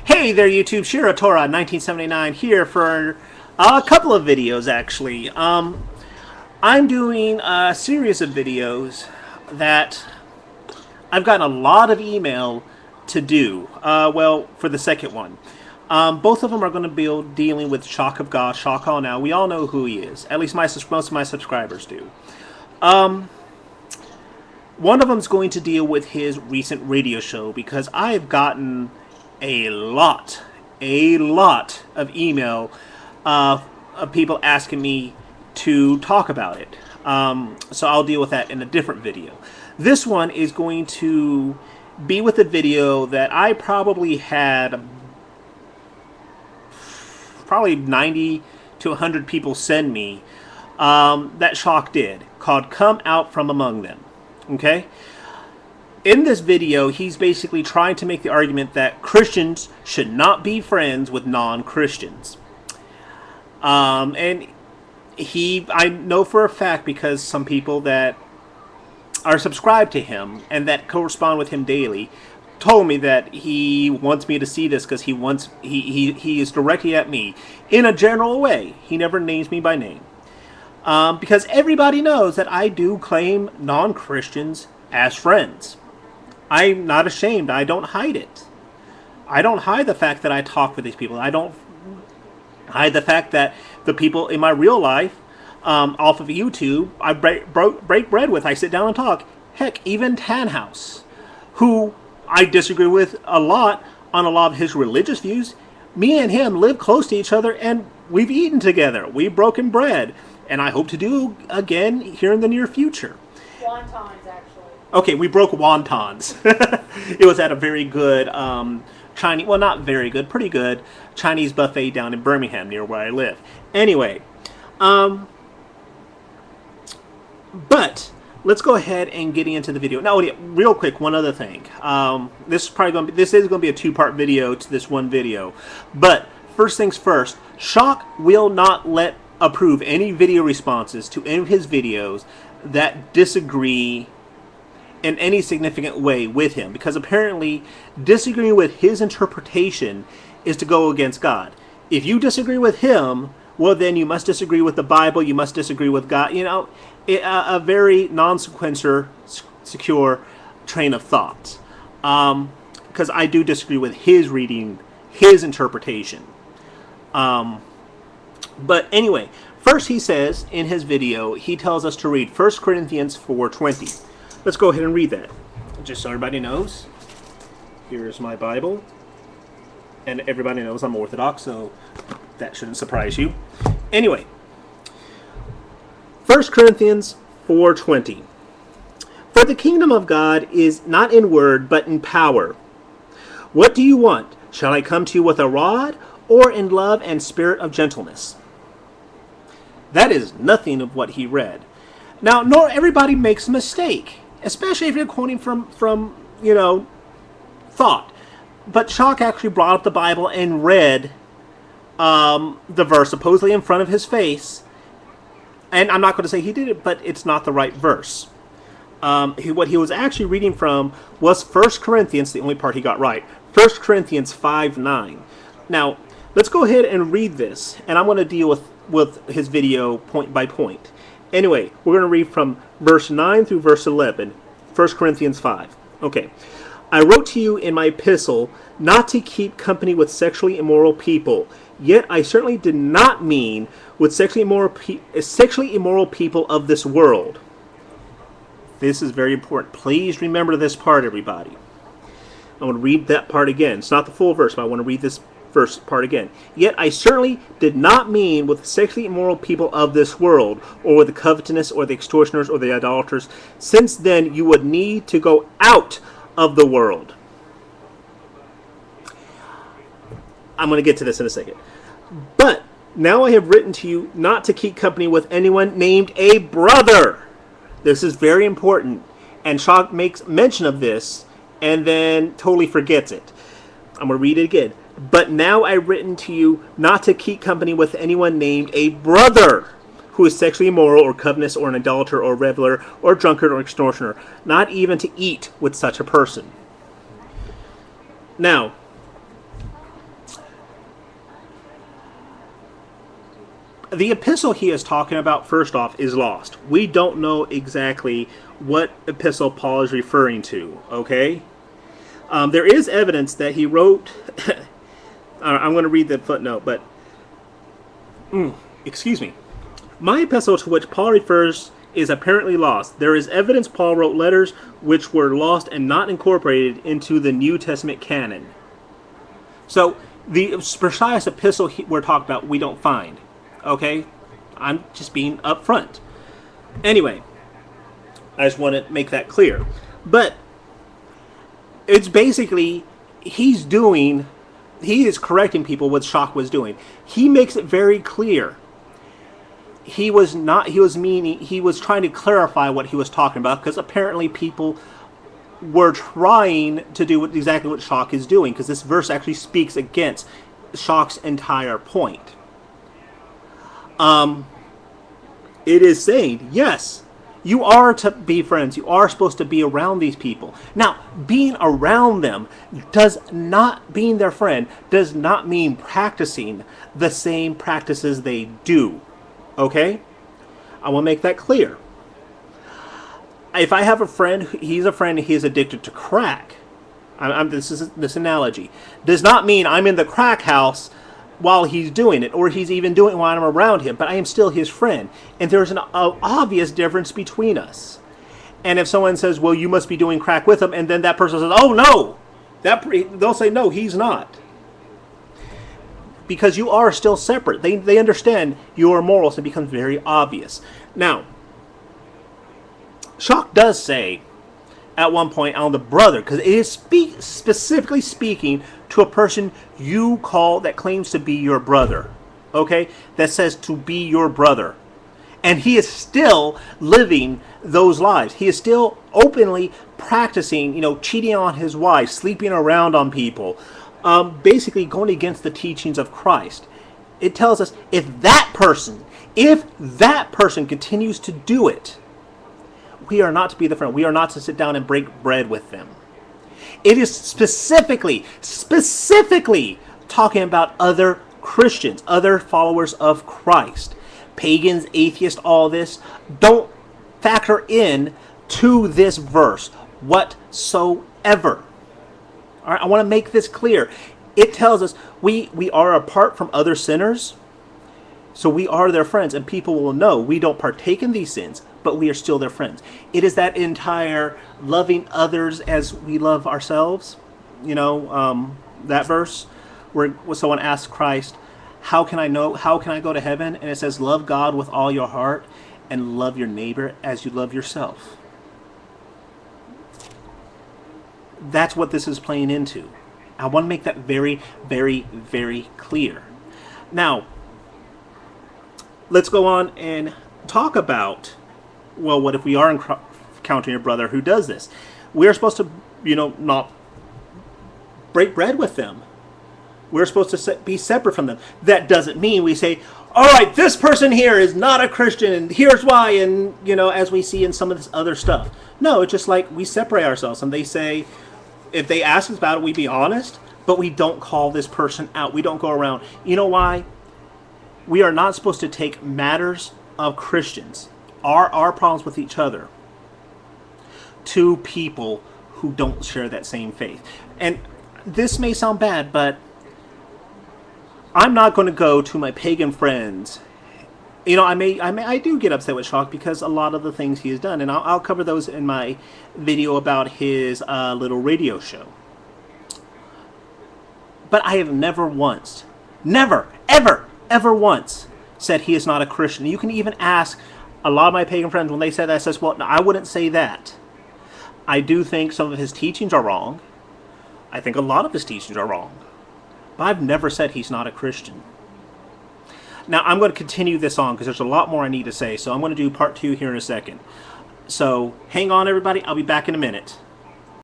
Hey there YouTube, Shira Torah 1979 here for a couple of videos actually. I'm doing a series of videos that I've gotten a lot of email to do, well, for the second one. Both of them are going to be dealing with ShockofGods, Shock All Now. We all know who he is, at least most of my subscribers do. One of them is going to deal with his recent radio show because I've gotten a lot of email of people asking me to talk about it. So I'll deal with that in a different video. This one is going to be with a video that I probably had 90 to 100 people send me that Shock did, called Come Out From Among Them. Okay? In this video, he's basically trying to make the argument that Christians should not be friends with non-Christians. And I know for a fact, because some people that are subscribed to him and that correspond with him daily told me that he wants me to see this because he is directly at me in a general way. He never names me by name. Because everybody knows that I do claim non-Christians as friends. I'm not ashamed. I don't hide it. I don't hide the fact that I talk with these people. I don't hide the fact that the people in my real life, off of YouTube, I break bread with. I sit down and talk. Heck, even Tanhouse, who I disagree with a lot on a lot of his religious views. Me and him live close to each other, and we've eaten together. We've broken bread, and I hope to do again here in the near future. Wontons, actually. Okay, we broke wontons. It was at a very good Chinese, well, not very good, pretty good Chinese buffet down in Birmingham, near where I live. Anyway, but let's go ahead and get into the video. Now, real quick, one other thing. This is going to be a two-part video to this one video. But first things first, Shock will not approve any video responses to any of his videos that disagree in any significant way with him, because apparently disagreeing with his interpretation is to go against God. If you disagree with him, well, then you must disagree with the Bible, you must disagree with God. You know, a very non-sequencer, secure train of thought. Because I do disagree with his reading, his interpretation. But anyway, first he says in his video, he tells us to read 1 Corinthians 4:20. Let's go ahead and read that, just so everybody knows. Here's my Bible. And everybody knows I'm Orthodox, so that shouldn't surprise you. Anyway, 1 Corinthians 4:20. For the kingdom of God is not in word, but in power. What do you want? Shall I come to you with a rod, or in love and spirit of gentleness? That is nothing of what he read. Now, nor everybody makes a mistake, especially if you're quoting from you know, thought. But Shock actually brought up the Bible and read the verse supposedly in front of his face. And I'm not going to say he did it, but it's not the right verse. What he was actually reading from was 1 Corinthians, the only part he got right, 1 Corinthians 5:9. Now, let's go ahead and read this, and I'm going to deal with his video point by point. Anyway, we're going to read from verse 9 through verse 11, 1 Corinthians 5. Okay. I wrote to you in my epistle not to keep company with sexually immoral people, yet I certainly did not mean with sexually immoral people of this world. This is very important. Please remember this part, everybody. I want to read that part again. It's not the full verse, but I want to read this verse part again. Yet I certainly did not mean with sexually immoral people of this world, or with the covetous, or the extortioners, or the idolaters, since then you would need to go out of the world. I'm going to get to this in a second. But now I have written to you not to keep company with anyone named a brother. This is very important. And Shock makes mention of this and then totally forgets it. I'm going to read it again. But now I've written to you not to keep company with anyone named a brother who is sexually immoral or covetous or an idolater or reveler or drunkard or extortioner, not even to eat with such a person. Now, The epistle he is talking about, first off, is lost. We don't know exactly what epistle Paul is referring to, okay? There is evidence that he wrote... I'm going to read the footnote, but... excuse me. My epistle to which Paul refers is apparently lost. There is evidence Paul wrote letters which were lost and not incorporated into the New Testament canon. So, the precise epistle we're talking about, we don't find. Okay? I'm just being upfront. Anyway, I just want to make that clear. But, it's basically, he is correcting people what Shock was doing. He makes it very clear. He was trying to clarify what he was talking about, because apparently people were trying to do exactly what Shock is doing, because this verse actually speaks against Shock's entire point. It is saying, yes, you are to be friends. You are supposed to be around these people. Now, being around them being their friend does not mean practicing the same practices they do. Okay? I want to make that clear. If I have a friend, he's a friend, he's addicted to crack. This analogy does not mean I'm in the crack house while he's doing it, or he's even doing it while I'm around him, but I am still his friend. And there's an obvious difference between us. And if someone says, well, you must be doing crack with him, and then that person says, oh, no, they'll say, no, he's not. Because you are still separate. They understand your morals. It becomes very obvious. Now, Shock does say at one point on the brother, because it is specifically speaking to a person you call that claims to be your brother. Okay? That says to be your brother. And he is still living those lives. He is still openly practicing, cheating on his wife, sleeping around on people, basically going against the teachings of Christ. It tells us if that person continues to do it, we are not to be the friend. We are not to sit down and break bread with them. It is specifically talking about other Christians, other followers of Christ. Pagans, atheists, all this, don't factor in to this verse whatsoever. All right, I want to make this clear. It tells us we are apart from other sinners, so we are their friends, and people will know we don't partake in these sins, but we are still their friends. It is that entire loving others as we love ourselves, that verse where someone asks Christ, how can I go to heaven? And it says, love God with all your heart and love your neighbor as you love yourself. That's what this is playing into. I want to make that very, very, very clear. Now, let's go on and talk about, well, what if we are encountering a brother who does this? We're supposed to, not break bread with them. We're supposed to be separate from them. That doesn't mean we say, all right, this person here is not a Christian, and here's why, and, as we see in some of this other stuff. No, it's just like we separate ourselves, and they say, if they ask us about it, we be honest, but we don't call this person out. We don't go around. You know why? We are not supposed to take matters of Christians, our problems with each other, to people who don't share that same faith. And this may sound bad, but I'm not going to go to my pagan friends. I do get upset with Shock because a lot of the things he has done, and I'll cover those in my video about his little radio show. But I have never once, ever once said he is not a Christian. You can even ask a lot of my pagan friends when they say that, I says, well, no, I wouldn't say that. I do think some of his teachings are wrong. I think a lot of his teachings are wrong. But I've never said he's not a Christian. Now, I'm going to continue this on because there's a lot more I need to say. So I'm going to do part 2 here in a second. So hang on, everybody. I'll be back in a minute.